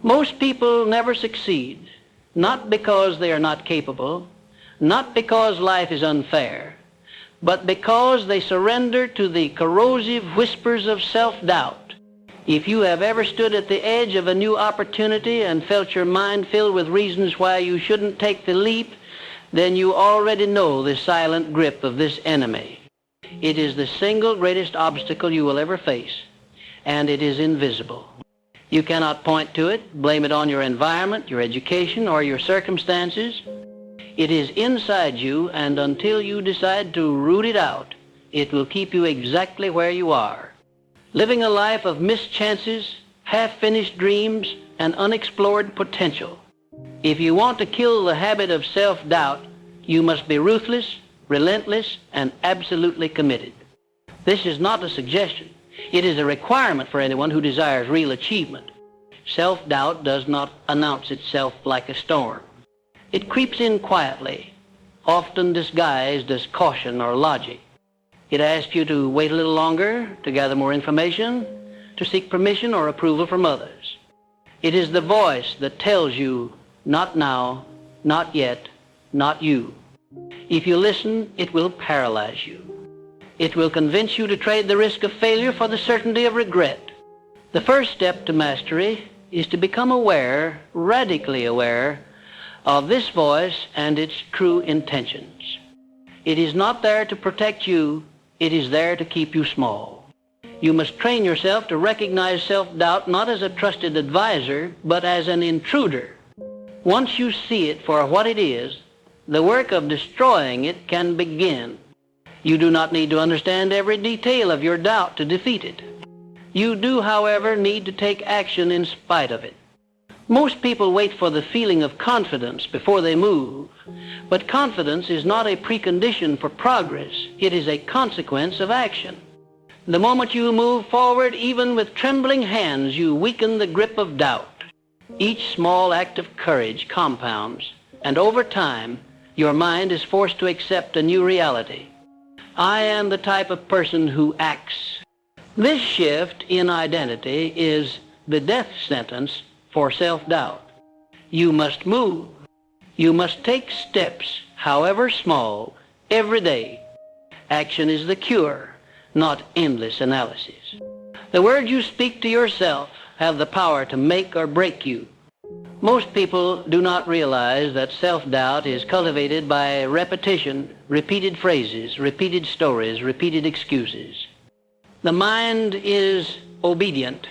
Most people never succeed, not because they are not capable, not because life is unfair, but because they surrender to the corrosive whispers of self-doubt. If you have ever stood at the edge of a new opportunity and felt your mind filled with reasons why you shouldn't take the leap, then you already know the silent grip of this enemy. It is the single greatest obstacle you will ever face, and it is invisible. You cannot point to it, blame it on your environment, your education, or your circumstances. It is inside you, and until you decide to root it out, it will keep you exactly where you are, living a life of missed chances, half-finished dreams, and unexplored potential. If you want to kill the habit of self-doubt, you must be ruthless, relentless, and absolutely committed. This is not a suggestion. It is a requirement for anyone who desires real achievement. Self-doubt does not announce itself like a storm. It creeps in quietly, often disguised as caution or logic. It asks you to wait a little longer, to gather more information, to seek permission or approval from others. It is the voice that tells you, not now, not yet, not you. If you listen, it will paralyze you. It will convince you to trade the risk of failure for the certainty of regret. The first step to mastery is to become aware, radically aware, of this voice and its true intentions. It is not there to protect you, it is there to keep you small. You must train yourself to recognize self-doubt not as a trusted advisor, but as an intruder. Once you see it for what it is, the work of destroying it can begin. You do not need to understand every detail of your doubt to defeat it. You do, however, need to take action in spite of it. Most people wait for the feeling of confidence before they move, but confidence is not a precondition for progress. It is a consequence of action. The moment you move forward, even with trembling hands, you weaken the grip of doubt. Each small act of courage compounds, and over time, your mind is forced to accept a new reality. I am the type of person who acts. This shift in identity is the death sentence for self-doubt. You must move. You must take steps, however small, every day. Action is the cure, not endless analysis. The words you speak to yourself have the power to make or break you. Most people do not realize that self-doubt is cultivated by repetition, repeated phrases, repeated stories, repeated excuses. The mind is obedient.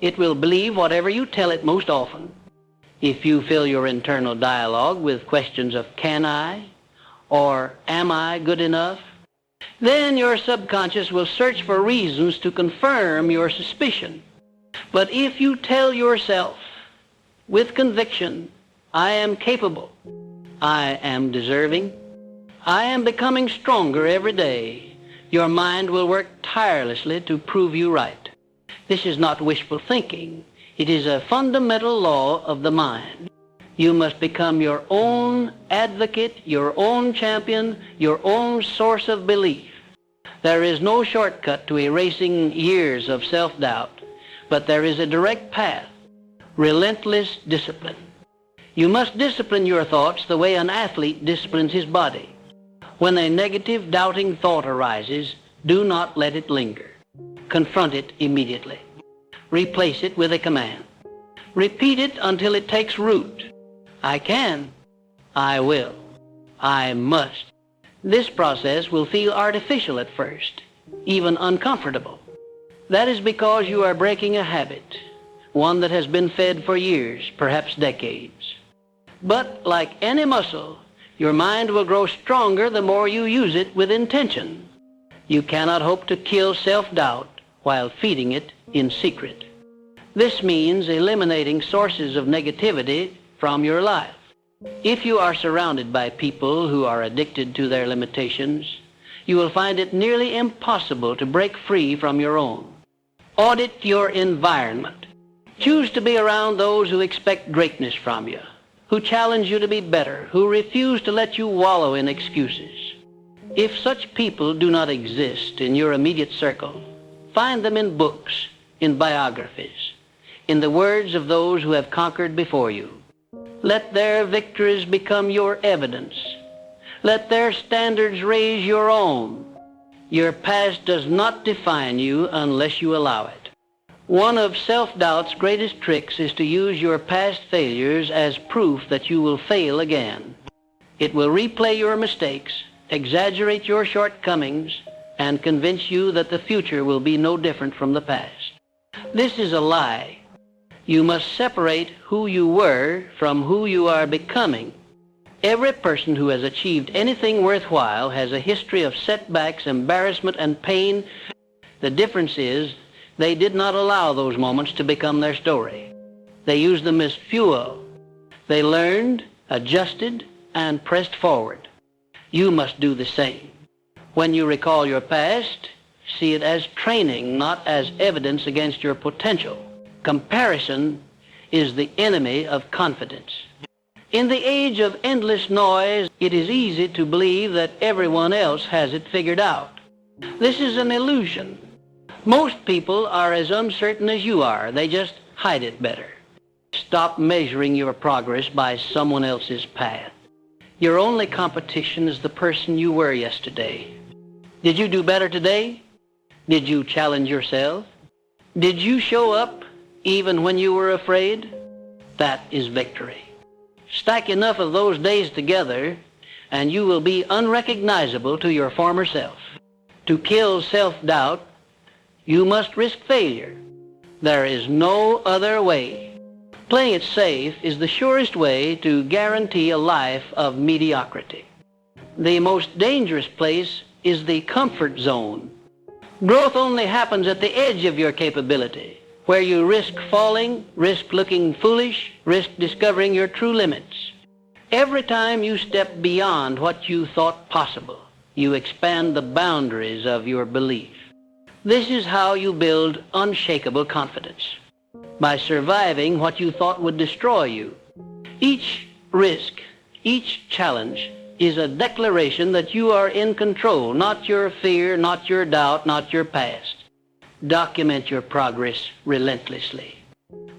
It will believe whatever you tell it most often. If you fill your internal dialogue with questions of can I, or am I good enough, then your subconscious will search for reasons to confirm your suspicion. But if you tell yourself with conviction, I am capable, I am deserving, I am becoming stronger every day, your mind will work tirelessly to prove you right. This is not wishful thinking. It is a fundamental law of the mind. You must become your own advocate, your own champion, your own source of belief. There is no shortcut to erasing years of self-doubt, but there is a direct path: relentless discipline. You must discipline your thoughts the way an athlete disciplines his body. When a negative, doubting thought arises, do not let it linger. Confront it immediately. Replace it with a command. Repeat it until it takes root. I can. I will. I must. This process will feel artificial at first, even uncomfortable. That is because you are breaking a habit, one that has been fed for years, perhaps decades. But like any muscle, your mind will grow stronger the more you use it with intention. You cannot hope to kill self-doubt while feeding it in secret. This means eliminating sources of negativity from your life. If you are surrounded by people who are addicted to their limitations, you will find it nearly impossible to break free from your own. Audit your environment. Choose to be around those who expect greatness from you, who challenge you to be better, who refuse to let you wallow in excuses. If such people do not exist in your immediate circle, find them in books, in biographies, in the words of those who have conquered before you. Let their victories become your evidence. Let their standards raise your own. Your past does not define you unless you allow it. One of self-doubt's greatest tricks is to use your past failures as proof that you will fail again. It will replay your mistakes, exaggerate your shortcomings, and convince you that the future will be no different from the past. This is a lie. You must separate who you were from who you are becoming. Every person who has achieved anything worthwhile has a history of setbacks, embarrassment, and pain. The difference is they did not allow those moments to become their story. They used them as fuel. They learned, adjusted, and pressed forward. You must do the same. When you recall your past, see it as training, not as evidence against your potential. Comparison is the enemy of confidence. In the age of endless noise, it is easy to believe that everyone else has it figured out. This is an illusion. Most people are as uncertain as you are. They just hide it better. Stop measuring your progress by someone else's path. Your only competition is the person you were yesterday. Did you do better today? Did you challenge yourself? Did you show up even when you were afraid? That is victory. Stack enough of those days together, and you will be unrecognizable to your former self. To kill self-doubt, you must risk failure. There is no other way. Playing it safe is the surest way to guarantee a life of mediocrity. The most dangerous place is the comfort zone. Growth only happens at the edge of your capability, where you risk falling, risk looking foolish, risk discovering your true limits. Every time you step beyond what you thought possible, you expand the boundaries of your belief. This is how you build unshakable confidence, by surviving what you thought would destroy you. Each risk, each challenge is a declaration that you are in control, not your fear, not your doubt, not your past. Document your progress relentlessly.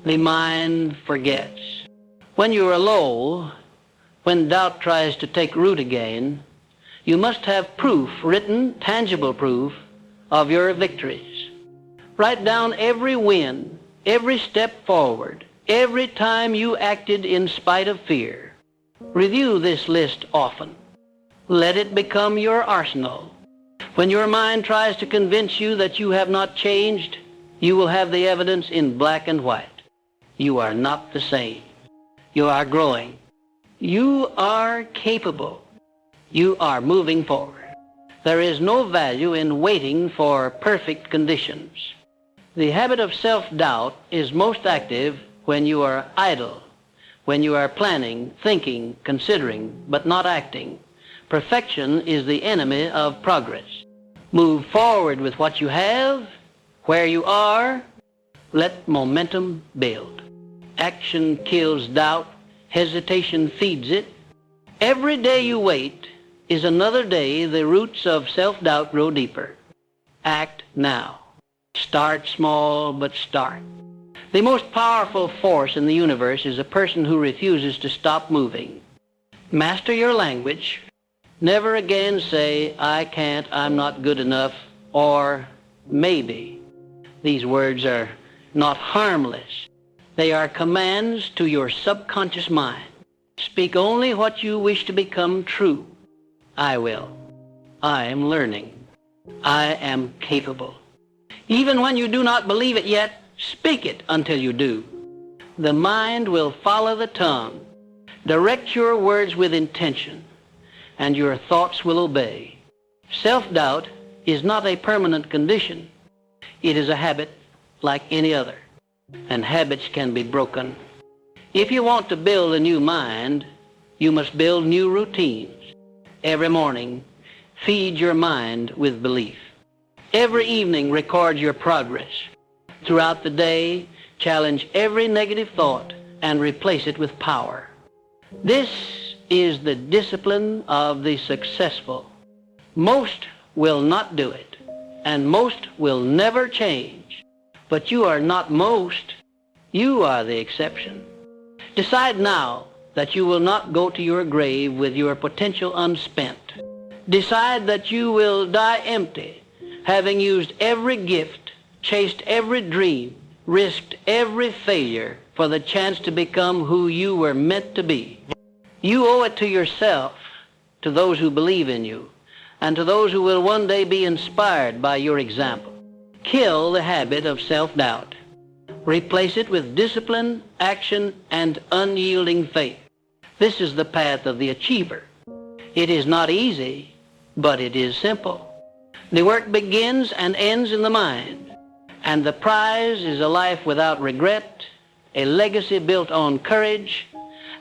The mind forgets. When you are low, when doubt tries to take root again, you must have proof, written, tangible proof, of your victories. Write down every win, every step forward, every time you acted in spite of fear. Review this list often. Let it become your arsenal. When your mind tries to convince you that you have not changed, you will have the evidence in black and white. You are not the same. You are growing. You are capable. You are moving forward. There is no value in waiting for perfect conditions. The habit of self-doubt is most active when you are idle, when you are planning, thinking, considering, but not acting. Perfection is the enemy of progress. Move forward with what you have, where you are. Let momentum build. Action kills doubt. Hesitation feeds it. Every day you wait is another day the roots of self-doubt grow deeper. Act now. Start small, but start. The most powerful force in the universe is a person who refuses to stop moving. Master your language. Never again say, I can't, I'm not good enough, or maybe. These words are not harmless. They are commands to your subconscious mind. Speak only what you wish to become true. I will. I am learning. I am capable. Even when you do not believe it yet, speak it until you do. The mind will follow the tongue. Direct your words with intention, and your thoughts will obey. Self-doubt is not a permanent condition. It is a habit like any other, and habits can be broken. If you want to build a new mind, you must build new routines. Every morning, feed your mind with belief. Every evening, record your progress. Throughout the day, challenge every negative thought and replace it with power. This is the discipline of the successful. Most will not do it, and most will never change. But you are not most. You are the exception. Decide now that you will not go to your grave with your potential unspent. Decide that you will die empty, having used every gift, chased every dream, risked every failure for the chance to become who you were meant to be. You owe it to yourself, to those who believe in you, and to those who will one day be inspired by your example. Kill the habit of self-doubt. Replace it with discipline, action, and unyielding faith. This is the path of the achiever. It is not easy, but it is simple. The work begins and ends in the mind, and the prize is a life without regret, a legacy built on courage,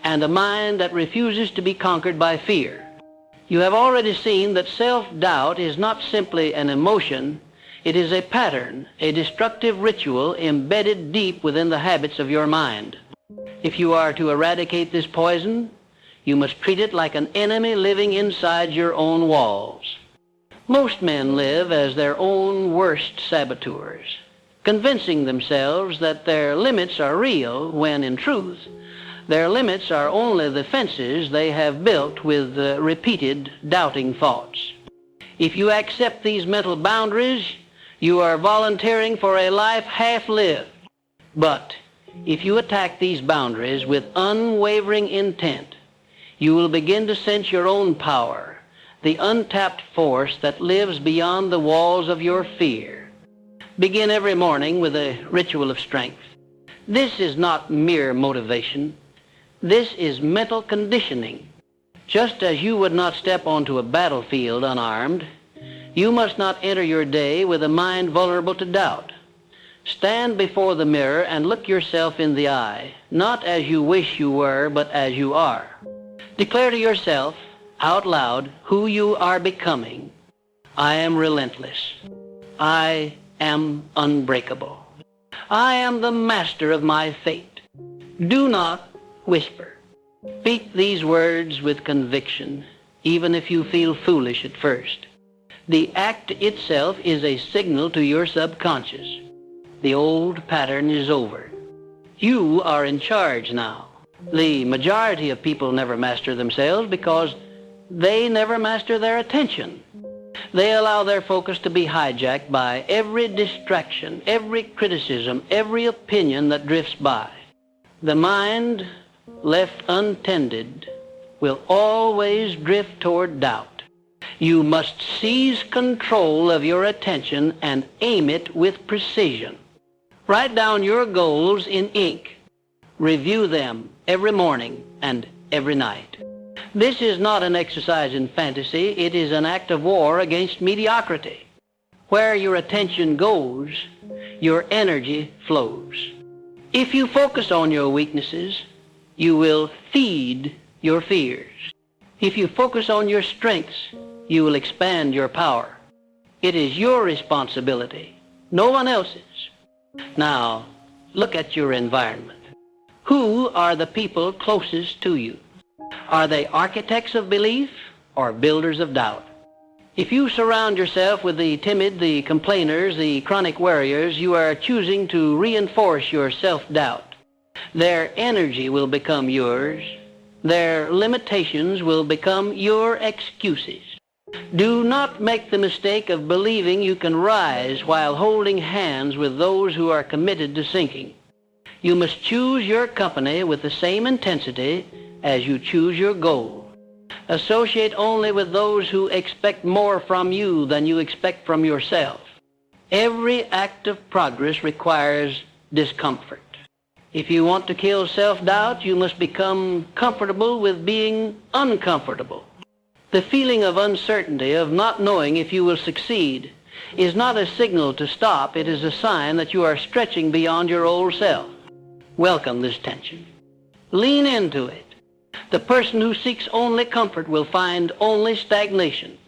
and a mind that refuses to be conquered by fear. You have already seen that self-doubt is not simply an emotion. It is a pattern, a destructive ritual embedded deep within the habits of your mind. If you are to eradicate this poison, you must treat it like an enemy living inside your own walls. Most men live as their own worst saboteurs, convincing themselves that their limits are real when, in truth, their limits are only the fences they have built with repeated doubting thoughts. If you accept these mental boundaries, you are volunteering for a life half lived. But if you attack these boundaries with unwavering intent, you will begin to sense your own power, the untapped force that lives beyond the walls of your fear. Begin every morning with a ritual of strength. This is not mere motivation. This is mental conditioning. Just as you would not step onto a battlefield unarmed, you must not enter your day with a mind vulnerable to doubt. Stand before the mirror and look yourself in the eye, not as you wish you were, but as you are. Declare to yourself, out loud, who you are becoming. I am relentless. I am unbreakable. I am the master of my fate. Do not whisper. Speak these words with conviction, even if you feel foolish at first. The act itself is a signal to your subconscious. The old pattern is over. You are in charge now. The majority of people never master themselves because they never master their attention. They allow their focus to be hijacked by every distraction, every criticism, every opinion that drifts by. The mind, left untended, will always drift toward doubt. You must seize control of your attention and aim it with precision. Write down your goals in ink. Review them every morning and every night. This is not an exercise in fantasy. It is an act of war against mediocrity. Where your attention goes, your energy flows. If you focus on your weaknesses, you will feed your fears. If you focus on your strengths, you will expand your power. It is your responsibility, no one else's. Now, look at your environment. Who are the people closest to you? Are they architects of belief or builders of doubt? If you surround yourself with the timid, the complainers, the chronic worriers, you are choosing to reinforce your self-doubt. Their energy will become yours. Their limitations will become your excuses. Do not make the mistake of believing you can rise while holding hands with those who are committed to sinking. You must choose your company with the same intensity as you choose your goal. Associate only with those who expect more from you than you expect from yourself. Every act of progress requires discomfort. If you want to kill self-doubt, you must become comfortable with being uncomfortable. The feeling of uncertainty, of not knowing if you will succeed, is not a signal to stop. It is a sign that you are stretching beyond your old self. Welcome this tension. Lean into it. The person who seeks only comfort will find only stagnation.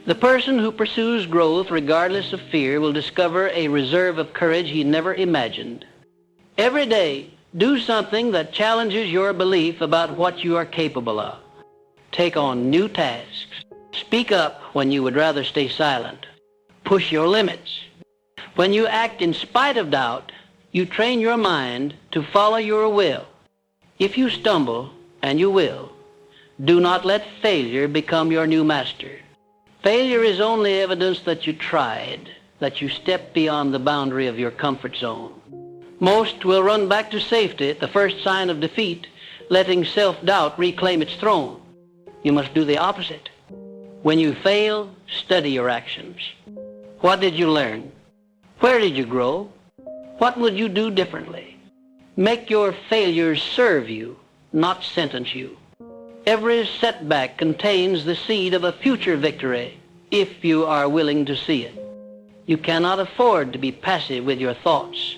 The person who pursues growth regardless of fear will discover a reserve of courage he never imagined. Every day, do something that challenges your belief about what you are capable of. Take on new tasks. Speak up when you would rather stay silent. Push your limits. When you act in spite of doubt, You train your mind to follow your will. If you stumble, and you will, do not let failure become your new master. Failure is only evidence that you tried, that you stepped beyond the boundary of your comfort zone. Most will run back to safety at the first sign of defeat, letting self-doubt reclaim its throne. You must do the opposite. When you fail, study your actions. What did you learn? Where did you grow? What would you do differently? Make your failures serve you, not sentence you. Every setback contains the seed of a future victory, if you are willing to see it. You cannot afford to be passive with your thoughts.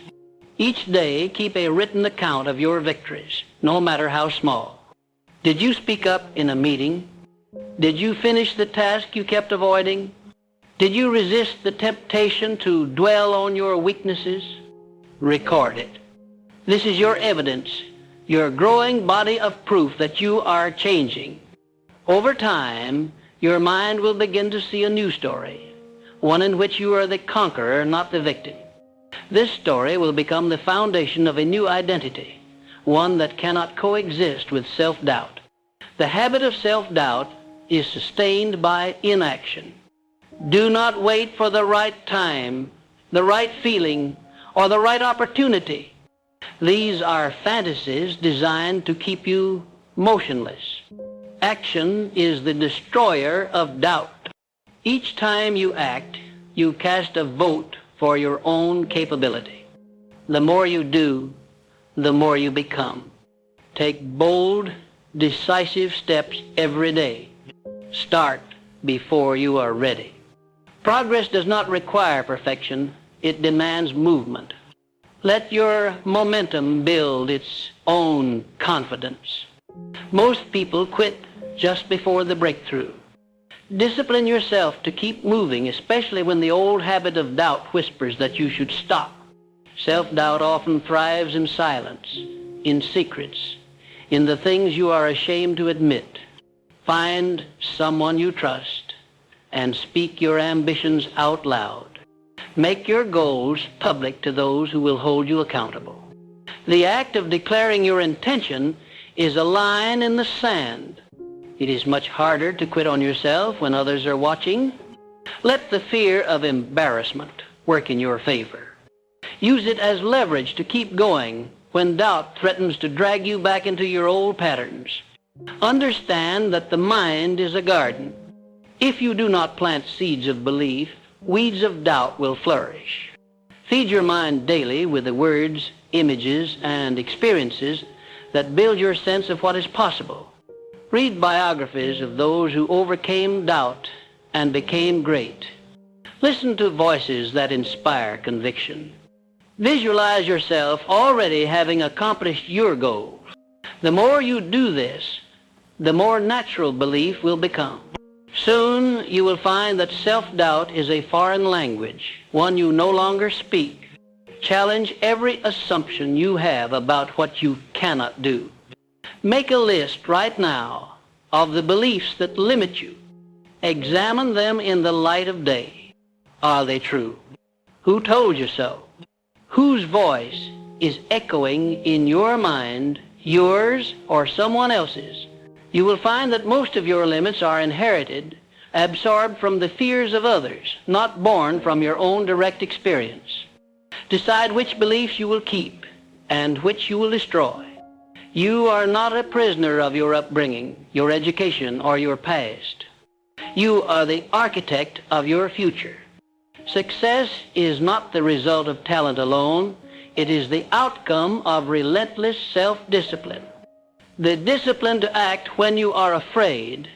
Each day, keep a written account of your victories, no matter how small. Did you speak up in a meeting? Did you finish the task you kept avoiding? Did you resist the temptation to dwell on your weaknesses? Record it. This is your evidence, your growing body of proof that you are changing. Over time, your mind will begin to see a new story, one in which you are the conqueror, not the victim. This story will become the foundation of a new identity, one that cannot coexist with self-doubt. The habit of self-doubt is sustained by inaction. Do not wait for the right time, the right feeling, or the right opportunity. These are fantasies designed to keep you motionless. Action is the destroyer of doubt. Each time you act, you cast a vote for your own capability. The more you do, the more you become. Take bold, decisive steps every day. Start before you are ready. Progress does not require perfection. It demands movement. Let your momentum build its own confidence. Most people quit just before the breakthrough. Discipline yourself to keep moving, especially when the old habit of doubt whispers that you should stop. Self-doubt often thrives in silence, in secrets, in the things you are ashamed to admit. Find someone you trust and speak your ambitions out loud. Make your goals public to those who will hold you accountable. The act of declaring your intention is a line in the sand. It is much harder to quit on yourself when others are watching. Let the fear of embarrassment work in your favor. Use it as leverage to keep going when doubt threatens to drag you back into your old patterns. Understand that the mind is a garden. If you do not plant seeds of belief, weeds of doubt will flourish. Feed your mind daily with the words, images, and experiences that build your sense of what is possible. Read biographies of those who overcame doubt and became great. Listen to voices that inspire conviction. Visualize yourself already having accomplished your goals. The more you do this, the more natural belief will become. Soon you will find that self-doubt is a foreign language, one you no longer speak. Challenge every assumption you have about what you cannot do. Make a list right now of the beliefs that limit you. Examine them in the light of day. Are they true? Who told you so? Whose voice is echoing in your mind, yours or someone else's? You will find that most of your limits are inherited, absorbed from the fears of others, not born from your own direct experience. Decide which beliefs you will keep and which you will destroy. You are not a prisoner of your upbringing, your education, or your past. You are the architect of your future. Success is not the result of talent alone. It is the outcome of relentless self-discipline. The discipline to act when you are afraid.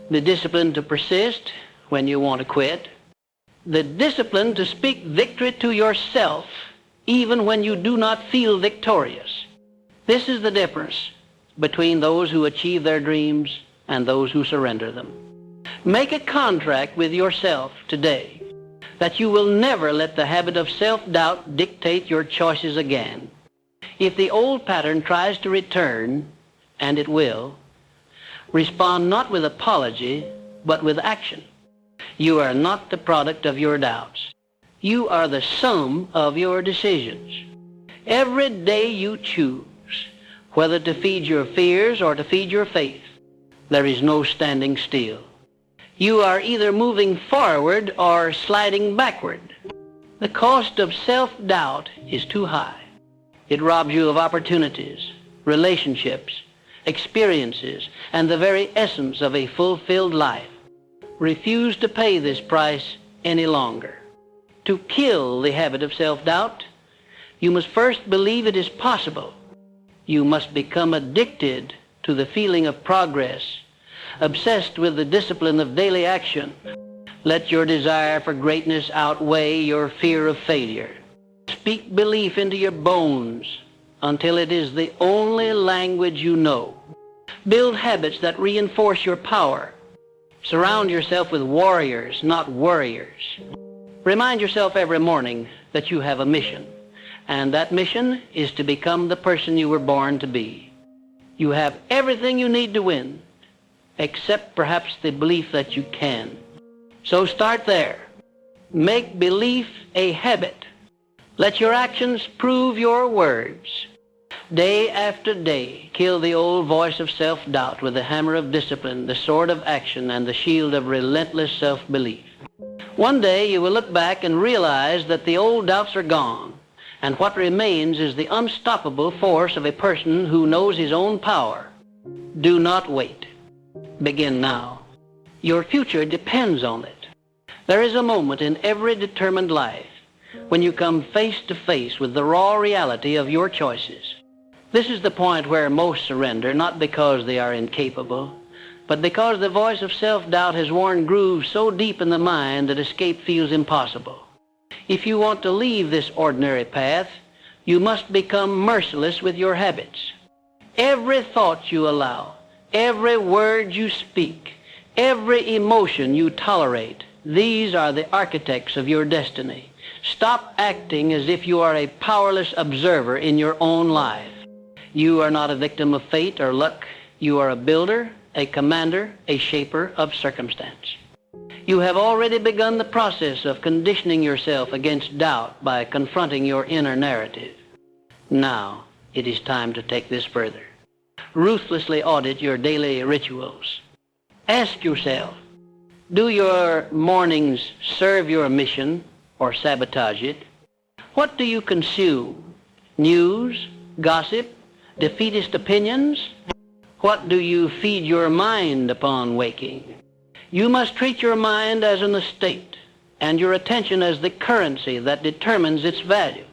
The discipline to persist when you want to quit. The discipline to speak victory to yourself even when you do not feel victorious. This is the difference between those who achieve their dreams and those who surrender them. Make a contract with yourself today that you will never let the habit of self-doubt dictate your choices again. If the old pattern tries to return, and it will, respond not with apology, but with action. You are not the product of your doubts. You are the sum of your decisions. Every day you choose whether to feed your fears or to feed your faith. There is no standing still. You are either moving forward or sliding backward. The cost of self-doubt is too high. It robs you of opportunities, relationships, experiences, and the very essence of a fulfilled life. Refuse to pay this price any longer. To kill the habit of self-doubt, you must first believe it is possible. You must become addicted to the feeling of progress, obsessed with the discipline of daily action. Let your desire for greatness outweigh your fear of failure. Speak belief into your bones until it is the only language you know. Build habits that reinforce your power. Surround yourself with warriors, not worriers. Remind yourself every morning that you have a mission, and that mission is to become the person you were born to be. You have everything you need to win, except perhaps the belief that you can. So start there. Make belief a habit. Let your actions prove your words. Day after day, kill the old voice of self-doubt with the hammer of discipline, the sword of action, and the shield of relentless self-belief. One day you will look back and realize that the old doubts are gone, and what remains is the unstoppable force of a person who knows his own power. Do not wait. Begin now. Your future depends on it. There is a moment in every determined life when you come face to face with the raw reality of your choices. This is the point where most surrender, not because they are incapable, but because the voice of self-doubt has worn grooves so deep in the mind that escape feels impossible. If you want to leave this ordinary path, you must become merciless with your habits. Every thought you allow, every word you speak, every emotion you tolerate, these are the architects of your destiny. Stop acting as if you are a powerless observer in your own life. You are not a victim of fate or luck. You are a builder, a commander, a shaper of circumstance. You have already begun the process of conditioning yourself against doubt by confronting your inner narrative. Now, it is time to take this further. Ruthlessly audit your daily rituals. Ask yourself, do your mornings serve your mission or sabotage it? What do you consume? News, gossip, defeatist opinions? What do you feed your mind upon waking? You must treat your mind as an estate and your attention as the currency that determines its value.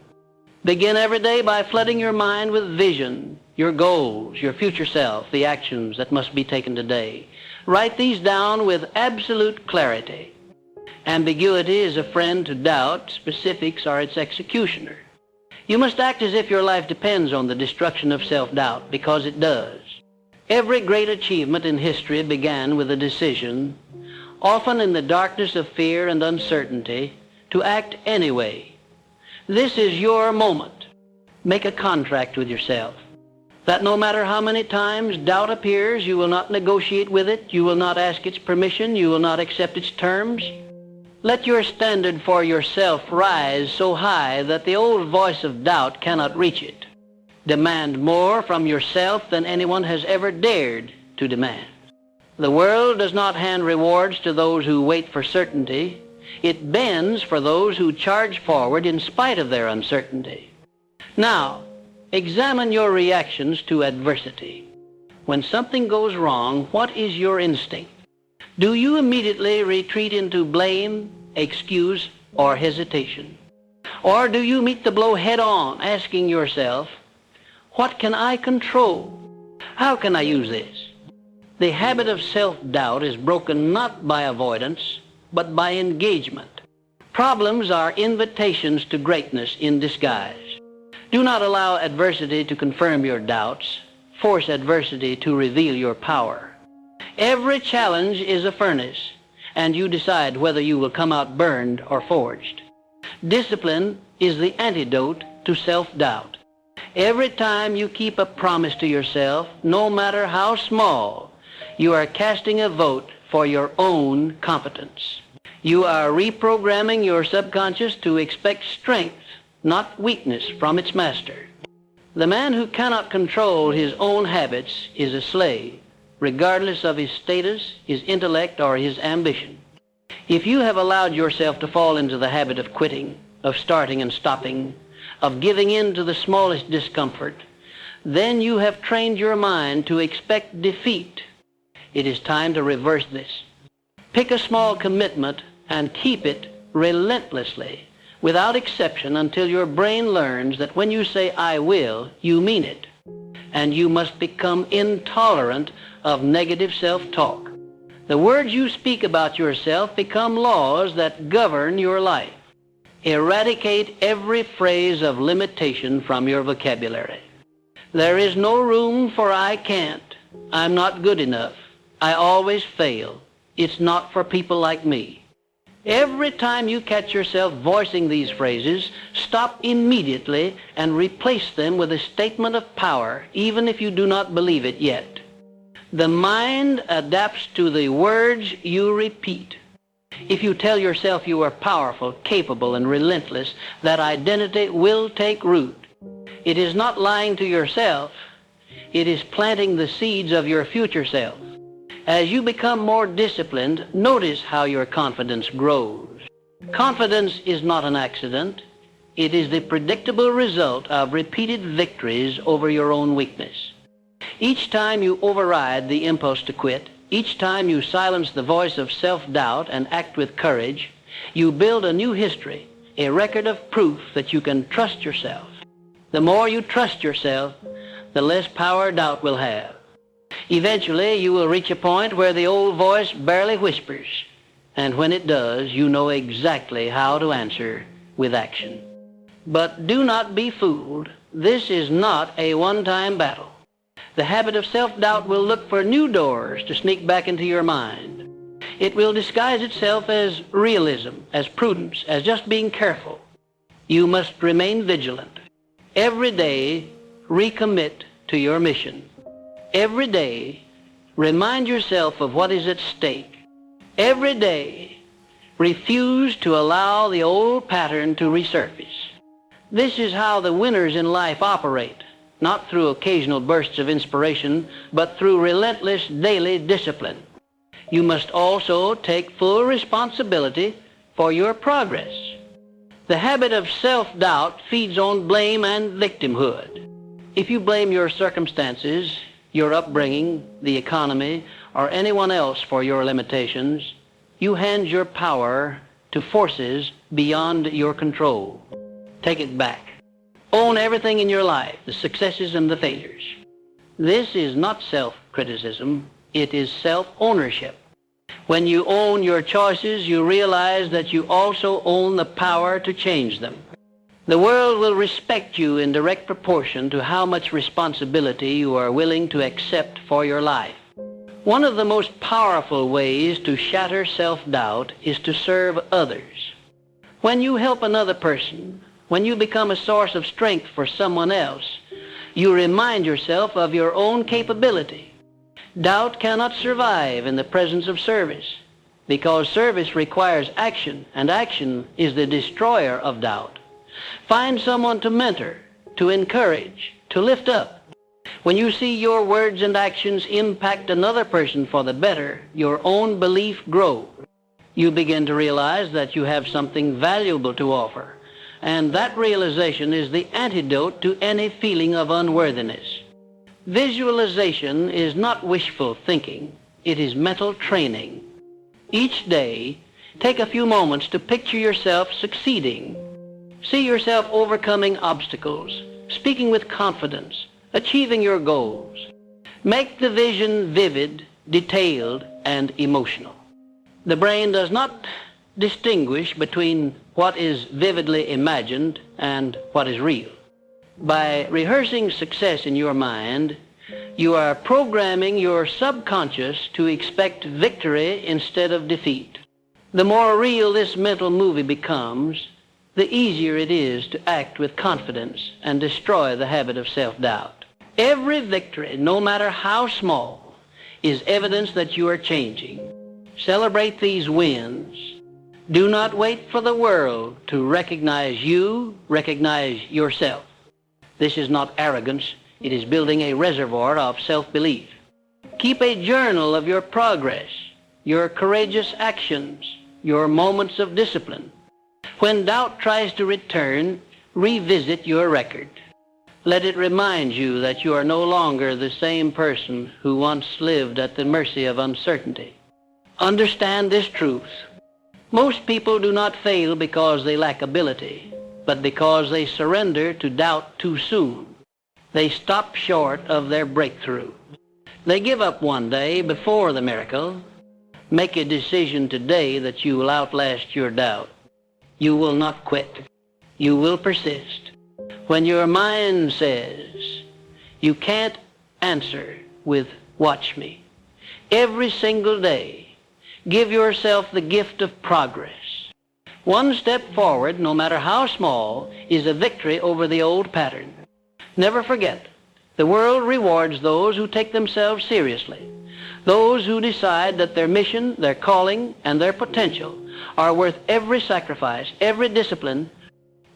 Begin every day by flooding your mind with vision, your goals, your future self, the actions that must be taken today. Write these down with absolute clarity. Ambiguity is a friend to doubt. Specifics are its executioner. You must act as if your life depends on the destruction of self-doubt, because it does. Every great achievement in history began with a decision, often in the darkness of fear and uncertainty, to act anyway. This is your moment. Make a contract with yourself that no matter how many times doubt appears, you will not negotiate with it, you will not ask its permission, you will not accept its terms. Let your standard for yourself rise so high that the old voice of doubt cannot reach it. Demand more from yourself than anyone has ever dared to demand. The world does not hand rewards to those who wait for certainty. It bends for those who charge forward in spite of their uncertainty. Now, examine your reactions to adversity. When something goes wrong, what is your instinct? Do you immediately retreat into blame, excuse, or hesitation? Or do you meet the blow head on, asking yourself, what can I control? How can I use this? The habit of self-doubt is broken not by avoidance, but by engagement. Problems are invitations to greatness in disguise. Do not allow adversity to confirm your doubts. Force adversity to reveal your power. Every challenge is a furnace, and you decide whether you will come out burned or forged. Discipline is the antidote to self-doubt. Every time you keep a promise to yourself, no matter how small, you are casting a vote for your own competence. You are reprogramming your subconscious to expect strength not weakness from its master. The man who cannot control his own habits is a slave, regardless of his status, his intellect, or his ambition. If you have allowed yourself to fall into the habit of quitting, of starting and stopping, of giving in to the smallest discomfort, then you have trained your mind to expect defeat. It is time to reverse this. Pick a small commitment and keep it relentlessly, without exception, until your brain learns that when you say "I will," you mean it. And you must become intolerant of negative self-talk. The words you speak about yourself become laws that govern your life. Eradicate every phrase of limitation from your vocabulary. There is no room for "I can't," "I'm not good enough," "I always fail," "It's not for people like me." Every time you catch yourself voicing these phrases, stop immediately and replace them with a statement of power, even if you do not believe it yet. The mind adapts to the words you repeat. If you tell yourself you are powerful, capable, and relentless, that identity will take root. It is not lying to yourself. It is planting the seeds of your future self. As you become more disciplined, notice how your confidence grows. Confidence is not an accident. It is the predictable result of repeated victories over your own weakness. Each time you override the impulse to quit, each time you silence the voice of self-doubt and act with courage, you build a new history, a record of proof that you can trust yourself. The more you trust yourself, the less power doubt will have. Eventually, you will reach a point where the old voice barely whispers, and when it does, you know exactly how to answer with action. But do not be fooled. This is not a one-time battle. The habit of self-doubt will look for new doors to sneak back into your mind. It will disguise itself as realism, as prudence, as just being careful. You must remain vigilant. Every day, recommit to your mission. Every day, remind yourself of what is at stake. Every day, refuse to allow the old pattern to resurface. This is how the winners in life operate, not through occasional bursts of inspiration, but through relentless daily discipline. You must also take full responsibility for your progress. The habit of self-doubt feeds on blame and victimhood. If you blame your circumstances, your upbringing, the economy, or anyone else for your limitations, you hand your power to forces beyond your control. Take it back. Own everything in your life, the successes and the failures. This is not self-criticism, it is self-ownership. When you own your choices, you realize that you also own the power to change them. The world will respect you in direct proportion to how much responsibility you are willing to accept for your life. One of the most powerful ways to shatter self-doubt is to serve others. When you help another person, when you become a source of strength for someone else, you remind yourself of your own capability. Doubt cannot survive in the presence of service, because service requires action, and action is the destroyer of doubt. Find someone to mentor, to encourage, to lift up. When you see your words and actions impact another person for the better, your own belief grows. You begin to realize that you have something valuable to offer, and that realization is the antidote to any feeling of unworthiness. Visualization is not wishful thinking, it is mental training. Each day, take a few moments to picture yourself succeeding. See yourself overcoming obstacles, speaking with confidence, achieving your goals. Make the vision vivid, detailed, and emotional. The brain does not distinguish between what is vividly imagined and what is real. By rehearsing success in your mind, you are programming your subconscious to expect victory instead of defeat. The more real this mental movie becomes, the easier it is to act with confidence and destroy the habit of self-doubt. Every victory, no matter how small, is evidence that you are changing. Celebrate these wins. Do not wait for the world to recognize you, recognize yourself. This is not arrogance. It is building a reservoir of self-belief. Keep a journal of your progress, your courageous actions, your moments of discipline. When doubt tries to return, revisit your record. Let it remind you that you are no longer the same person who once lived at the mercy of uncertainty. Understand this truth. Most people do not fail because they lack ability, but because they surrender to doubt too soon. They stop short of their breakthrough. They give up one day before the miracle. Make a decision today that you will outlast your doubt. You will not quit. You will persist. When your mind says, you can't answer with watch me, every single day, give yourself the gift of progress. One step forward, no matter how small, is a victory over the old pattern. Never forget, the world rewards those who take themselves seriously, those who decide that their mission, their calling, and their potential are worth every sacrifice, every discipline,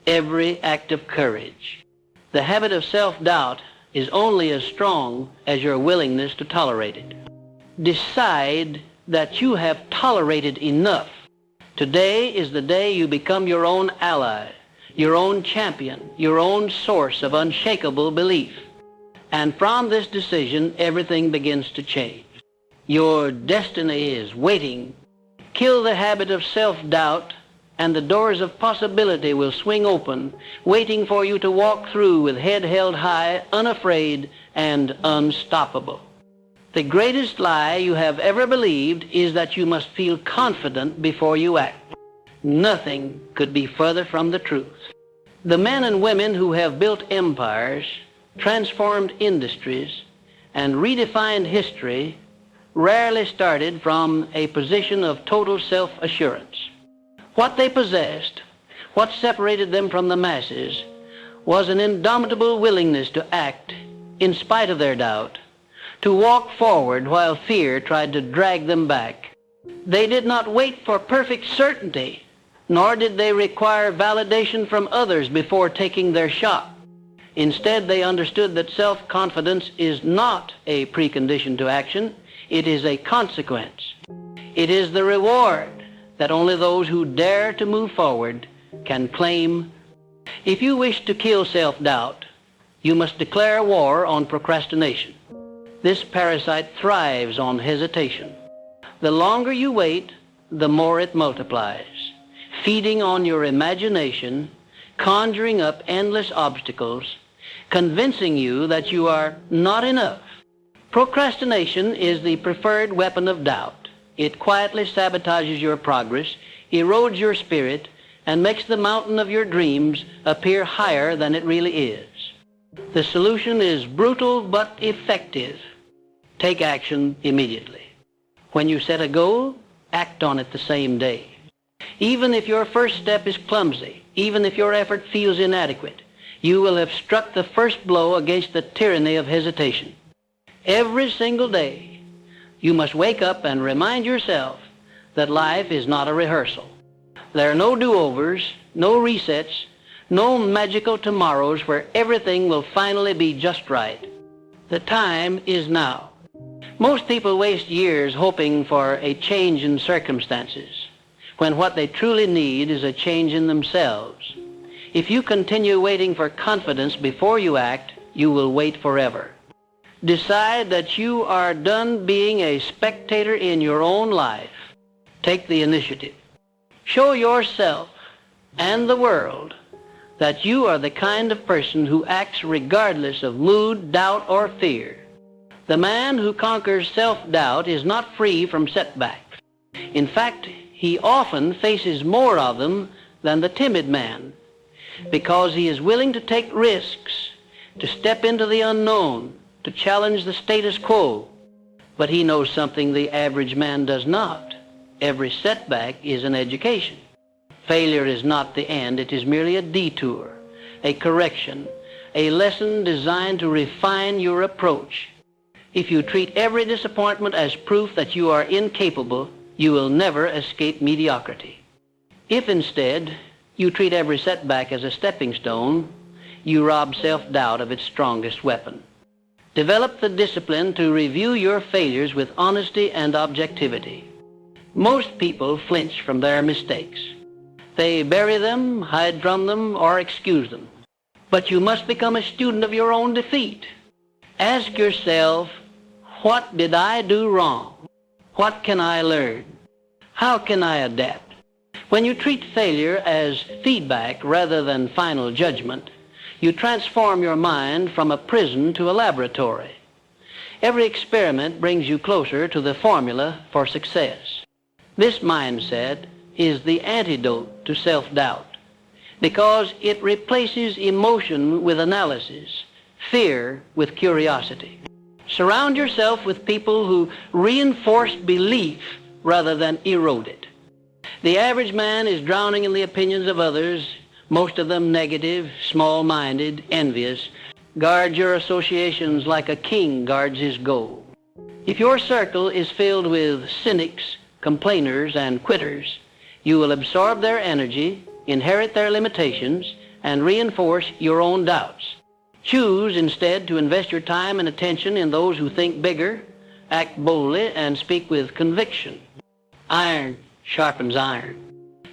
every act of courage. The habit of self-doubt is only as strong as your willingness to tolerate it. Decide that you have tolerated enough. Today is the day you become your own ally, your own champion, your own source of unshakable belief. And from this decision, everything begins to change. Your destiny is waiting. Kill the habit of self-doubt, and the doors of possibility will swing open, waiting for you to walk through with head held high, unafraid, and unstoppable. The greatest lie you have ever believed is that you must feel confident before you act. Nothing could be further from the truth. The men and women who have built empires, transformed industries, and redefined history rarely started from a position of total self-assurance. What they possessed, what separated them from the masses, was an indomitable willingness to act in spite of their doubt, to walk forward while fear tried to drag them back. They did not wait for perfect certainty, nor did they require validation from others before taking their shot. Instead, they understood that self-confidence is not a precondition to action. It is a consequence. It is the reward that only those who dare to move forward can claim. If you wish to kill self-doubt, you must declare war on procrastination. This parasite thrives on hesitation. The longer you wait, the more it multiplies, feeding on your imagination, conjuring up endless obstacles, convincing you that you are not enough. Procrastination is the preferred weapon of doubt. It quietly sabotages your progress, erodes your spirit, and makes the mountain of your dreams appear higher than it really is. The solution is brutal but effective. Take action immediately. When you set a goal, act on it the same day. Even if your first step is clumsy, even if your effort feels inadequate, you will have struck the first blow against the tyranny of hesitation. Every single day, you must wake up and remind yourself that life is not a rehearsal. There are no do-overs, no resets, no magical tomorrows where everything will finally be just right. The time is now. Most people waste years hoping for a change in circumstances, when what they truly need is a change in themselves. If you continue waiting for confidence before you act, you will wait forever. Decide that you are done being a spectator in your own life. Take the initiative. Show yourself and the world that you are the kind of person who acts regardless of mood, doubt, or fear. The man who conquers self-doubt is not free from setbacks. In fact, he often faces more of them than the timid man, because he is willing to take risks, to step into the unknown, to challenge the status quo. But he knows something the average man does not. Every setback is an education. Failure is not the end. It is merely a detour, a correction, a lesson designed to refine your approach. If you treat every disappointment as proof that you are incapable, you will never escape mediocrity. If instead you treat every setback as a stepping stone, you rob self-doubt of its strongest weapon. Develop the discipline to review your failures with honesty and objectivity. Most people flinch from their mistakes. They bury them, hide from them, or excuse them. But you must become a student of your own defeat. Ask yourself, what did I do wrong? What can I learn? How can I adapt? When you treat failure as feedback rather than final judgment, you transform your mind from a prison to a laboratory. Every experiment brings you closer to the formula for success. This mindset is the antidote to self-doubt because it replaces emotion with analysis, fear with curiosity. Surround yourself with people who reinforce belief rather than erode it. The average man is drowning in the opinions of others, most of them negative, small-minded, envious. Guard your associations like a king guards his gold. If your circle is filled with cynics, complainers, and quitters, you will absorb their energy, inherit their limitations, and reinforce your own doubts. Choose instead to invest your time and attention in those who think bigger, act boldly, and speak with conviction. Iron sharpens iron.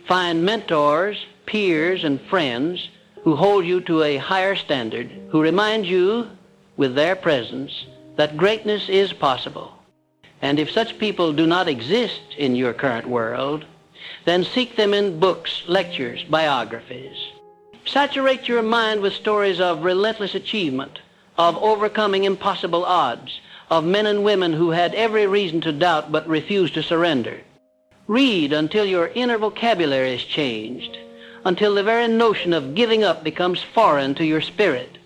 Find mentors, peers, and friends who hold you to a higher standard, who remind you, with their presence, that greatness is possible. And if such people do not exist in your current world, then seek them in books, lectures, biographies. Saturate your mind with stories of relentless achievement, of overcoming impossible odds, of men and women who had every reason to doubt but refused to surrender. Read until your inner vocabulary is changed, until the very notion of giving up becomes foreign to your spirit.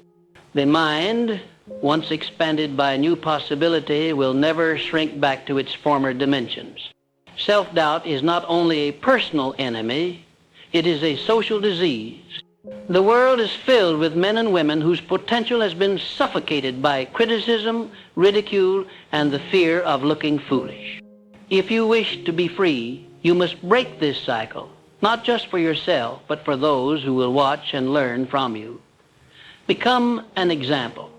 The mind, once expanded by new possibility, will never shrink back to its former dimensions. Self-doubt is not only a personal enemy, it is a social disease. The world is filled with men and women whose potential has been suffocated by criticism, ridicule, and the fear of looking foolish. If you wish to be free, you must break this cycle, not just for yourself, but for those who will watch and learn from you. Become an example.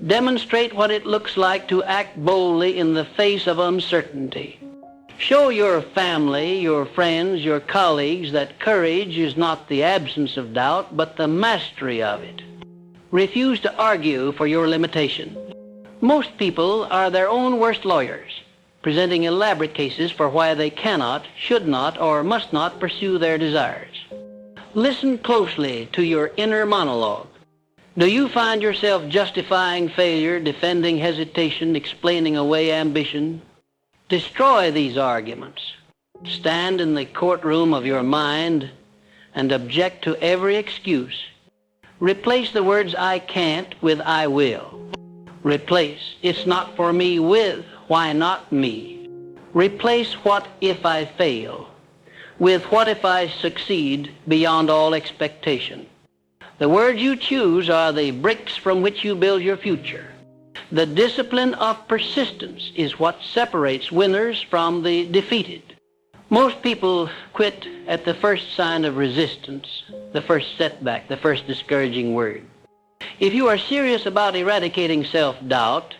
Demonstrate what it looks like to act boldly in the face of uncertainty. Show your family, your friends, your colleagues that courage is not the absence of doubt, but the mastery of it. Refuse to argue for your limitation. Most people are their own worst lawyers, presenting elaborate cases for why they cannot, should not, or must not pursue their desires. Listen closely to your inner monologue. Do you find yourself justifying failure, defending hesitation, explaining away ambition? Destroy these arguments. Stand in the courtroom of your mind and object to every excuse. Replace the words "I can't" with "I will." Replace "it's not for me" with "why not me." Replace "what if I fail" with "what if I succeed beyond all expectation." The words you choose are the bricks from which you build your future. The discipline of persistence is what separates winners from the defeated. Most people quit at the first sign of resistance, the first setback, the first discouraging word. If you are serious about eradicating self-doubt,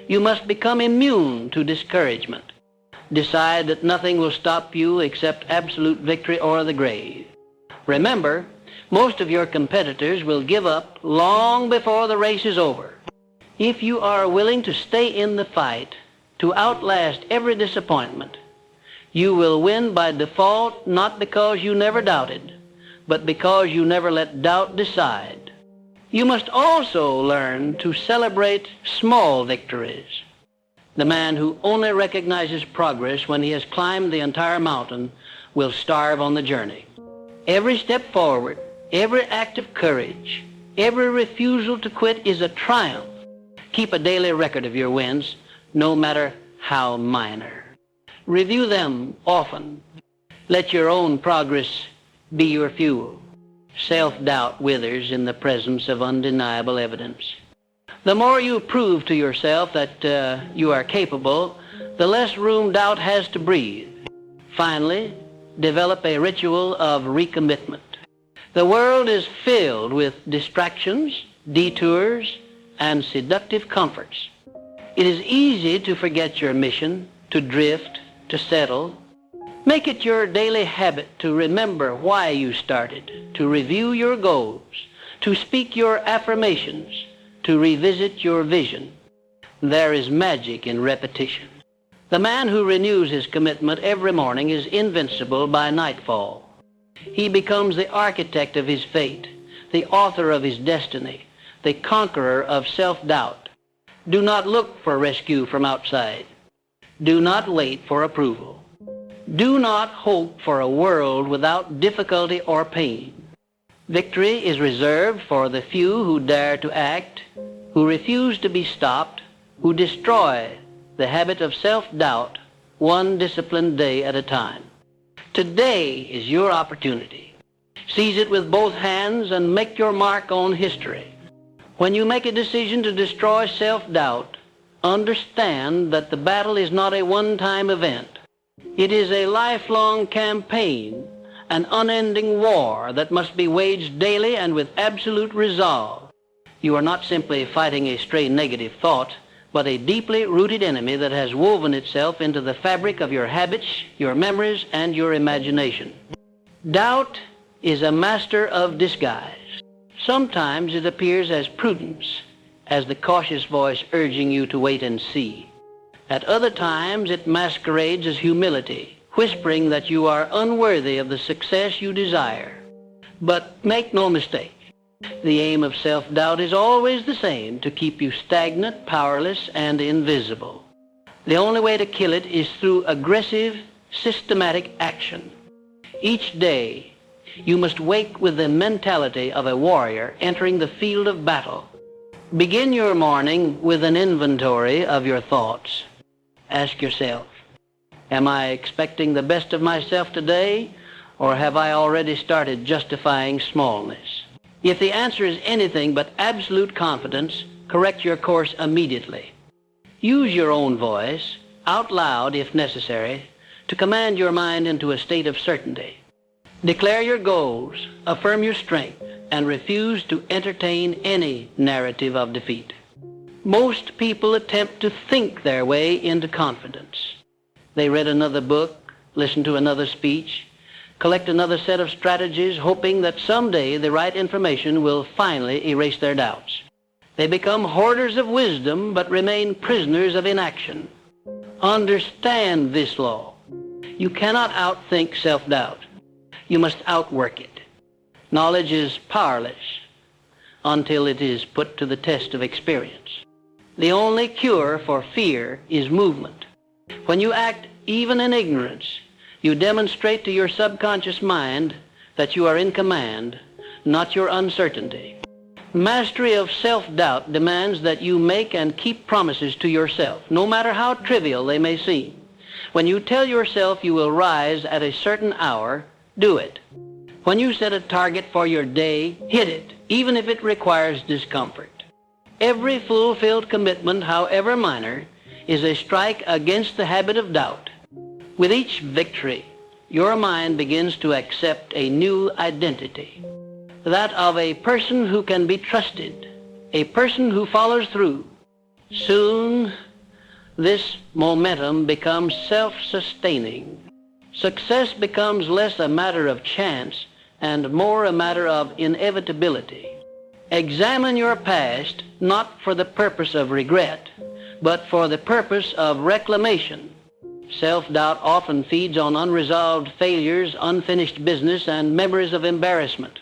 you must become immune to discouragement. Decide that nothing will stop you except absolute victory or the grave. Remember, most of your competitors will give up long before the race is over. If you are willing to stay in the fight, to outlast every disappointment, you will win by default, not because you never doubted, but because you never let doubt decide. You must also learn to celebrate small victories. The man who only recognizes progress when he has climbed the entire mountain will starve on the journey. Every step forward, every act of courage, every refusal to quit is a triumph. Keep a daily record of your wins, no matter how minor. Review them often. Let your own progress be your fuel. Self-doubt withers in the presence of undeniable evidence. The more you prove to yourself that you are capable, the less room doubt has to breathe. Finally, develop a ritual of recommitment. The world is filled with distractions, detours, and seductive comforts. It is easy to forget your mission, to drift, to settle. Make it your daily habit to remember why you started, to review your goals, to speak your affirmations, to revisit your vision. There is magic in repetition. The man who renews his commitment every morning is invincible by nightfall. He becomes the architect of his fate, the author of his destiny, the conqueror of self-doubt. Do not look for rescue from outside. Do not wait for approval. Do not hope for a world without difficulty or pain. Victory is reserved for the few who dare to act, who refuse to be stopped, who destroy the habit of self-doubt one disciplined day at a time. Today is your opportunity. Seize it with both hands and make your mark on history. When you make a decision to destroy self-doubt, understand that the battle is not a one-time event. It is a lifelong campaign, an unending war that must be waged daily and with absolute resolve. You are not simply fighting a stray negative thought, but a deeply rooted enemy that has woven itself into the fabric of your habits, your memories, and your imagination. Doubt is a master of disguise. Sometimes it appears as prudence, as the cautious voice urging you to wait and see. At other times it masquerades as humility, whispering that you are unworthy of the success you desire. But make no mistake, the aim of self-doubt is always the same: to keep you stagnant, powerless, and invisible. The only way to kill it is through aggressive, systematic action. Each day, you must wake with the mentality of a warrior entering the field of battle. Begin your morning with an inventory of your thoughts. Ask yourself, am I expecting the best of myself today, or have I already started justifying smallness? If the answer is anything but absolute confidence, correct your course immediately. Use your own voice, out loud if necessary, to command your mind into a state of certainty. Declare your goals, affirm your strength, and refuse to entertain any narrative of defeat. Most people attempt to think their way into confidence. They read another book, listen to another speech, collect another set of strategies, hoping that someday the right information will finally erase their doubts. They become hoarders of wisdom but remain prisoners of inaction. Understand this law. You cannot outthink self-doubt. You must outwork it. Knowledge is powerless until it is put to the test of experience. The only cure for fear is movement. When you act even in ignorance, you demonstrate to your subconscious mind that you are in command, not your uncertainty. Mastery of self-doubt demands that you make and keep promises to yourself, no matter how trivial they may seem. When you tell yourself you will rise at a certain hour, do it. When you set a target for your day, hit it, even if it requires discomfort. Every fulfilled commitment, however minor, is a strike against the habit of doubt. With each victory, your mind begins to accept a new identity, that of a person who can be trusted, a person who follows through. Soon, this momentum becomes self-sustaining. Success becomes less a matter of chance and more a matter of inevitability. Examine your past not for the purpose of regret, but for the purpose of reclamation. Self-doubt often feeds on unresolved failures, unfinished business, and memories of embarrassment.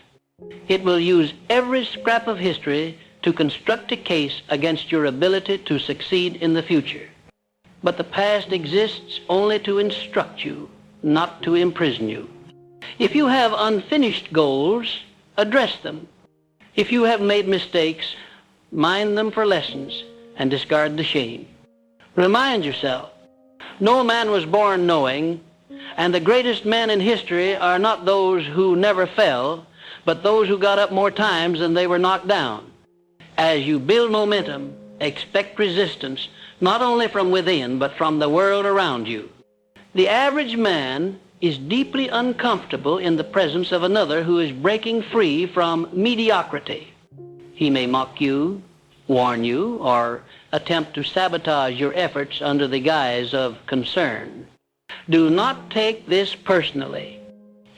It will use every scrap of history to construct a case against your ability to succeed in the future. But the past exists only to instruct you, not to imprison you. If you have unfinished goals, address them. If you have made mistakes, mind them for lessons and discard the shame. Remind yourself, no man was born knowing, and the greatest men in history are not those who never fell, but those who got up more times than they were knocked down. As you build momentum, expect resistance, not only from within, but from the world around you. The average man is deeply uncomfortable in the presence of another who is breaking free from mediocrity. He may mock you, warn you, or attempt to sabotage your efforts under the guise of concern. Do not take this personally.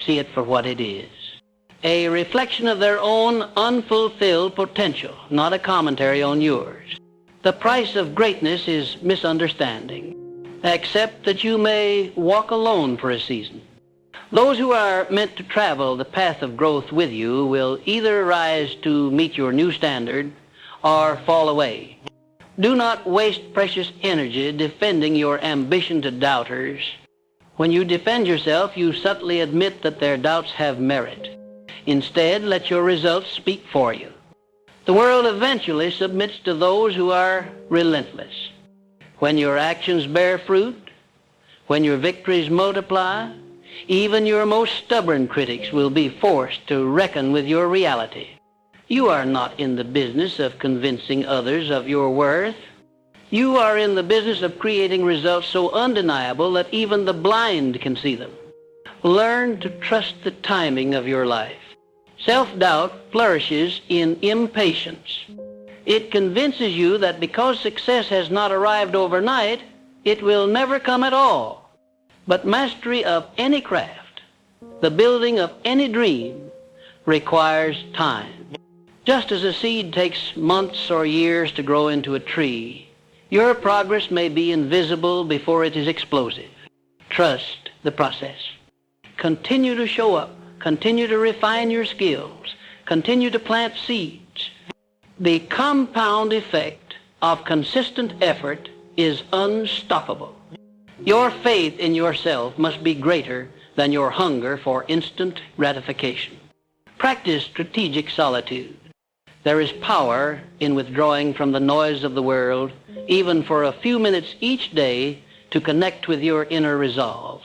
See it for what it is. A reflection of their own unfulfilled potential, not a commentary on yours. The price of greatness is misunderstanding. Accept that you may walk alone for a season. Those who are meant to travel the path of growth with you will either rise to meet your new standard or fall away. Do not waste precious energy defending your ambition to doubters. When you defend yourself, you subtly admit that their doubts have merit. Instead, let your results speak for you. The world eventually submits to those who are relentless. When your actions bear fruit, when your victories multiply, even your most stubborn critics will be forced to reckon with your reality. You are not in the business of convincing others of your worth. You are in the business of creating results so undeniable that even the blind can see them. Learn to trust the timing of your life. Self-doubt flourishes in impatience. It convinces you that because success has not arrived overnight, it will never come at all. But mastery of any craft, the building of any dream, requires time. Just as a seed takes months or years to grow into a tree, your progress may be invisible before it is explosive. Trust the process. Continue to show up. Continue to refine your skills. Continue to plant seeds. The compound effect of consistent effort is unstoppable. Your faith in yourself must be greater than your hunger for instant gratification. Practice strategic solitude. There is power in withdrawing from the noise of the world, even for a few minutes each day, to connect with your inner resolve.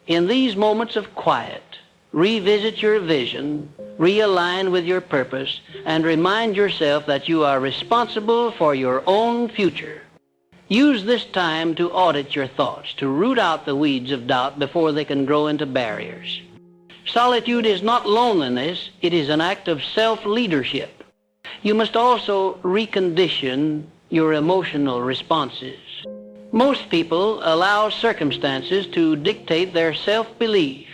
In these moments of quiet, revisit your vision, realign with your purpose, and remind yourself that you are responsible for your own future. Use this time to audit your thoughts, to root out the weeds of doubt before they can grow into barriers. Solitude is not loneliness, it is an act of self-leadership. You must also recondition your emotional responses. Most people allow circumstances to dictate their self-belief.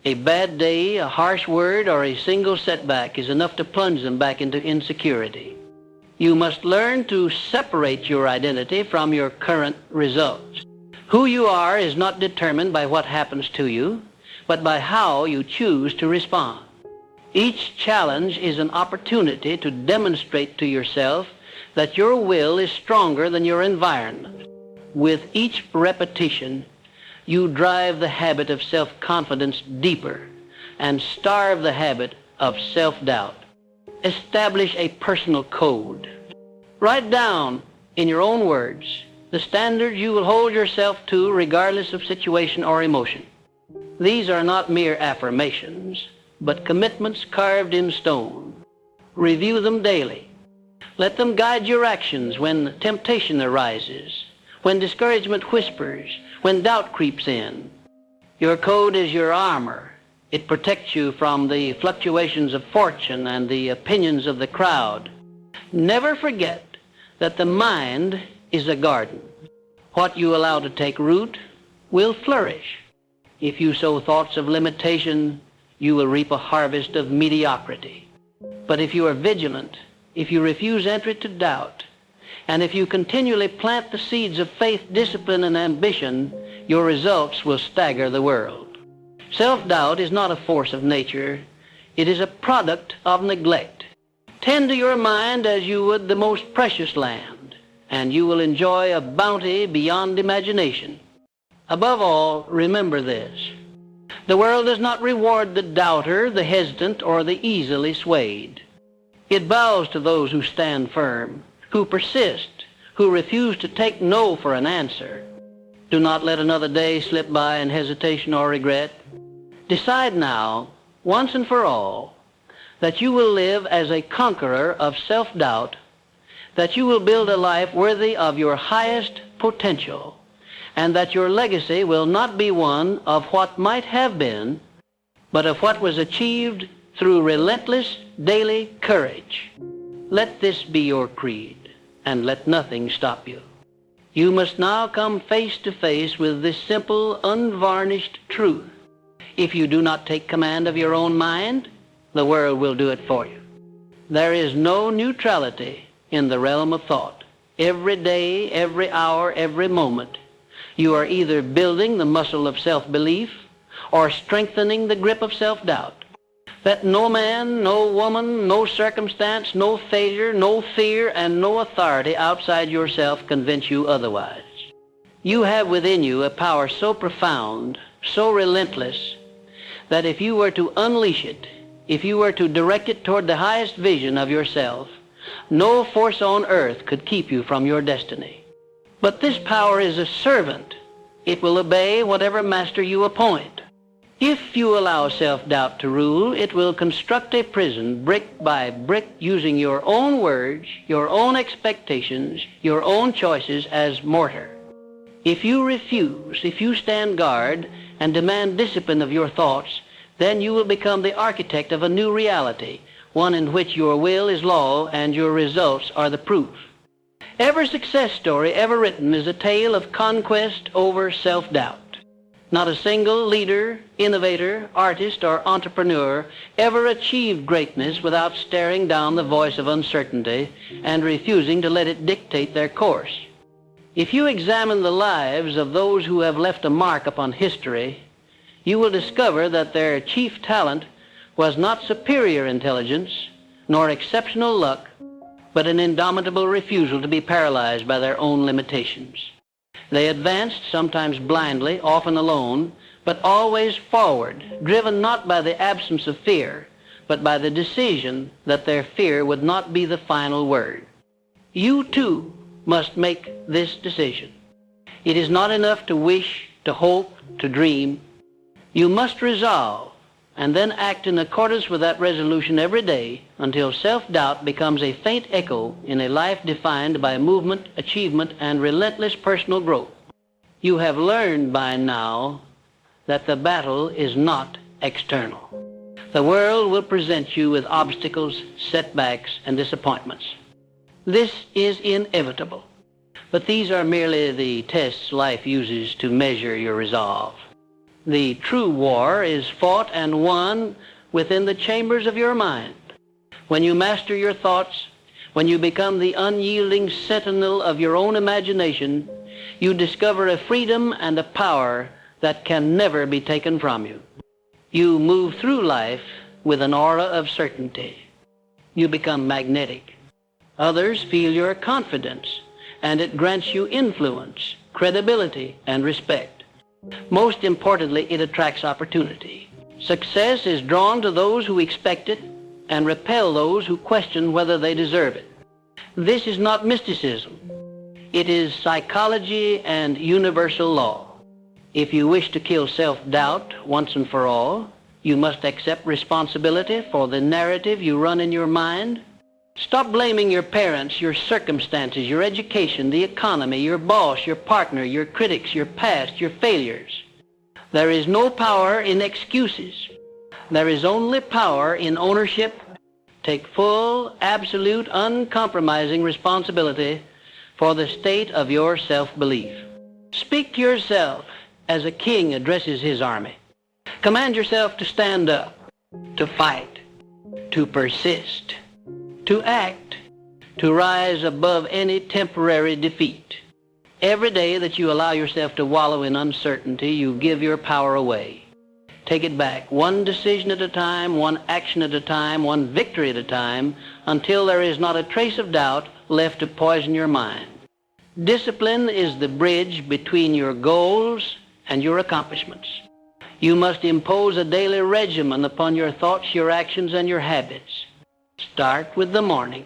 A bad day, a harsh word, or a single setback is enough to plunge them back into insecurity. You must learn to separate your identity from your current results. Who you are is not determined by what happens to you, but by how you choose to respond. Each challenge is an opportunity to demonstrate to yourself that your will is stronger than your environment. With each repetition, you drive the habit of self-confidence deeper and starve the habit of self-doubt. Establish a personal code. Write down, in your own words, the standards you will hold yourself to regardless of situation or emotion. These are not mere affirmations, but commitments carved in stone. Review them daily. Let them guide your actions when temptation arises, when discouragement whispers, when doubt creeps in. Your code is your armor. It protects you from the fluctuations of fortune and the opinions of the crowd. Never forget that the mind is a garden. What you allow to take root will flourish. If you sow thoughts of limitation, you will reap a harvest of mediocrity. But if you are vigilant, if you refuse entry to doubt, and if you continually plant the seeds of faith, discipline, and ambition, your results will stagger the world. Self-doubt is not a force of nature. It is a product of neglect. Tend to your mind as you would the most precious land, and you will enjoy a bounty beyond imagination. Above all, remember this. The world does not reward the doubter, the hesitant, or the easily swayed. It bows to those who stand firm, who persist, who refuse to take no for an answer. Do not let another day slip by in hesitation or regret. Decide now, once and for all, that you will live as a conqueror of self-doubt, that you will build a life worthy of your highest potential, and that your legacy will not be one of what might have been, but of what was achieved through relentless daily courage. Let this be your creed, and let nothing stop you. You must now come face to face with this simple, unvarnished truth. If you do not take command of your own mind, the world will do it for you. There is no neutrality in the realm of thought. Every day, every hour, every moment, you are either building the muscle of self-belief or strengthening the grip of self-doubt. Let no man, no woman, no circumstance, no failure, no fear, and no authority outside yourself convince you otherwise. You have within you a power so profound, so relentless, that if you were to unleash it, if you were to direct it toward the highest vision of yourself, no force on earth could keep you from your destiny. But this power is a servant. It will obey whatever master you appoint. If you allow self-doubt to rule, it will construct a prison brick by brick using your own words, your own expectations, your own choices as mortar. If you refuse, if you stand guard and demand discipline of your thoughts, then you will become the architect of a new reality, one in which your will is law and your results are the proof. Every success story ever written is a tale of conquest over self-doubt. Not a single leader, innovator, artist, or entrepreneur ever achieved greatness without staring down the voice of uncertainty and refusing to let it dictate their course. If you examine the lives of those who have left a mark upon history, you will discover that their chief talent was not superior intelligence nor exceptional luck, but an indomitable refusal to be paralyzed by their own limitations. They advanced, sometimes blindly, often alone, but always forward, driven not by the absence of fear, but by the decision that their fear would not be the final word. You, too, must make this decision. It is not enough to wish, to hope, to dream. You must resolve, and then act in accordance with that resolution every day until self-doubt becomes a faint echo in a life defined by movement, achievement, and relentless personal growth. You have learned by now that the battle is not external. The world will present you with obstacles, setbacks, and disappointments. This is inevitable, but these are merely the tests life uses to measure your resolve. The true war is fought and won within the chambers of your mind. When you master your thoughts, when you become the unyielding sentinel of your own imagination, you discover a freedom and a power that can never be taken from you. You move through life with an aura of certainty. You become magnetic. Others feel your confidence, and it grants you influence, credibility, and respect. Most importantly, it attracts opportunity. Success is drawn to those who expect it and repel those who question whether they deserve it. This is not mysticism. It is psychology and universal law. If you wish to kill self-doubt once and for all, you must accept responsibility for the narrative you run in your mind. Stop blaming your parents, your circumstances, your education, the economy, your boss, your partner, your critics, your past, your failures. There is no power in excuses. There is only power in ownership. Take full, absolute, uncompromising responsibility for the state of your self-belief. Speak to yourself as a king addresses his army. Command yourself to stand up, to fight, to persist, to act, to rise above any temporary defeat. Every day that you allow yourself to wallow in uncertainty, you give your power away. Take it back, one decision at a time, one action at a time, one victory at a time, until there is not a trace of doubt left to poison your mind. Discipline is the bridge between your goals and your accomplishments. You must impose a daily regimen upon your thoughts, your actions, and your habits. Start with the morning.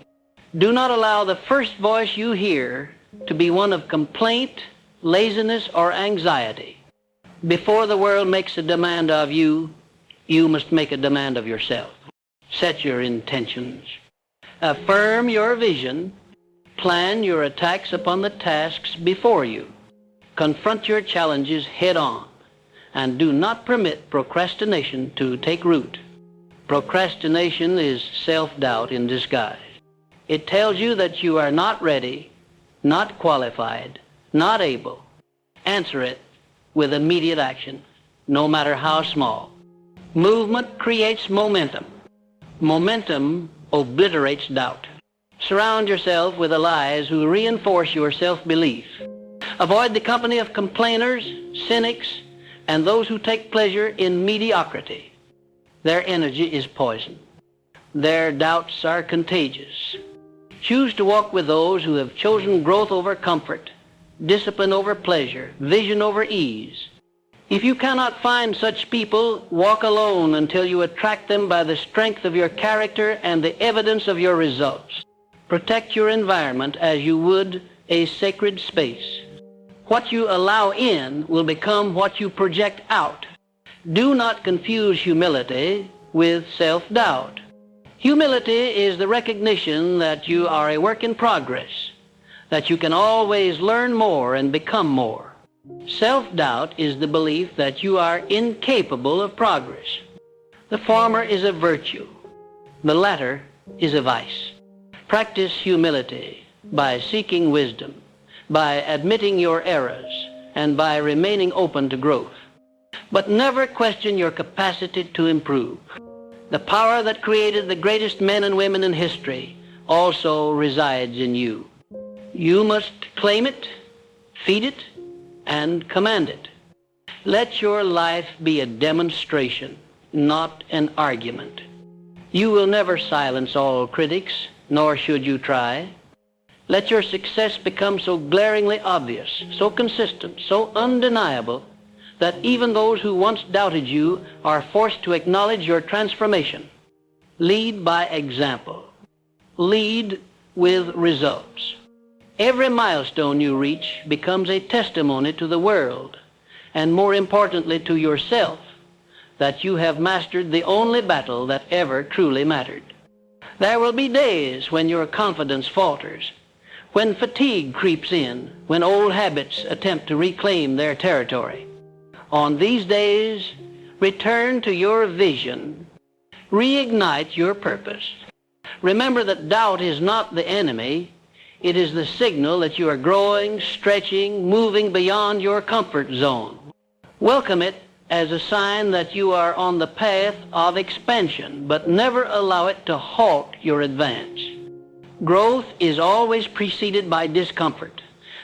Do not allow the first voice you hear to be one of complaint, laziness, or anxiety. Before the world makes a demand of you, you must make a demand of yourself. Set your intentions. Affirm your vision. Plan your attacks upon the tasks before you. Confront your challenges head on, and do not permit procrastination to take root. Procrastination is self-doubt in disguise. It tells you that you are not ready, not qualified, not able. Answer it with immediate action, no matter how small. Movement creates momentum. Momentum obliterates doubt. Surround yourself with allies who reinforce your self-belief. Avoid the company of complainers, cynics, and those who take pleasure in mediocrity. Their energy is poison. Their doubts are contagious. Choose to walk with those who have chosen growth over comfort, discipline over pleasure, vision over ease. If you cannot find such people, walk alone until you attract them by the strength of your character and the evidence of your results. Protect your environment as you would a sacred space. What you allow in will become what you project out. Do not confuse humility with self-doubt. Humility is the recognition that you are a work in progress, that you can always learn more and become more. Self-doubt is the belief that you are incapable of progress. The former is a virtue. The latter is a vice. Practice humility by seeking wisdom, by admitting your errors, and by remaining open to growth. But never question your capacity to improve. The power that created the greatest men and women in history also resides in you. You must claim it, feed it, and command it. Let your life be a demonstration, not an argument. You will never silence all critics, nor should you try. Let your success become so glaringly obvious, so consistent, so undeniable, that even those who once doubted you are forced to acknowledge your transformation. Lead by example. Lead with results. Every milestone you reach becomes a testimony to the world, and more importantly to yourself, that you have mastered the only battle that ever truly mattered. There will be days when your confidence falters, when fatigue creeps in, when old habits attempt to reclaim their territory. On these days, return to your vision. Reignite your purpose. Remember that doubt is not the enemy. It is the signal that you are growing, stretching, moving beyond your comfort zone. Welcome it as a sign that you are on the path of expansion, but never allow it to halt your advance. Growth is always preceded by discomfort,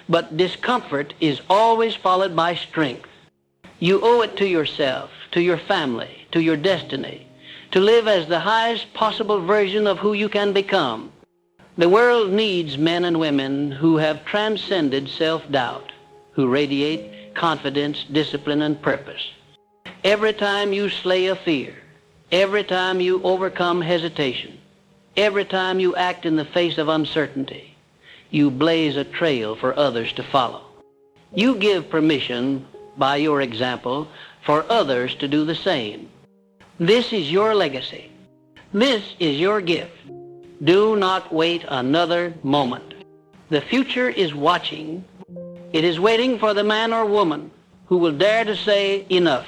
but discomfort is always followed by strength. You owe it to yourself, to your family, to your destiny, to live as the highest possible version of who you can become. The world needs men and women who have transcended self-doubt, who radiate confidence, discipline, and purpose. Every time you slay a fear, every time you overcome hesitation, every time you act in the face of uncertainty, you blaze a trail for others to follow. You give permission by your example for others to do the same. This is your legacy. This is your gift. Do not wait another moment. The future is watching. It is waiting for the man or woman who will dare to say enough,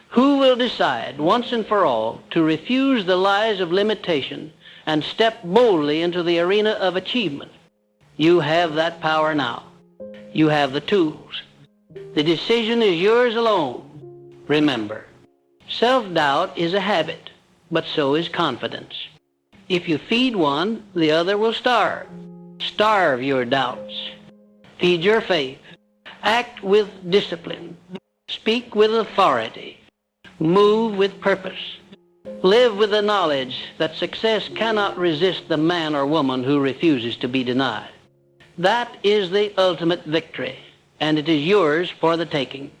who will decide once and for all to refuse the lies of limitation and step boldly into the arena of achievement. You have that power now. You have the tools. The decision is yours alone. Remember, self-doubt is a habit, but so is confidence. If you feed one, the other will starve. Starve your doubts. Feed your faith. Act with discipline. Speak with authority. Move with purpose. Live with the knowledge that success cannot resist the man or woman who refuses to be denied. That is the ultimate victory, and it is yours for the taking.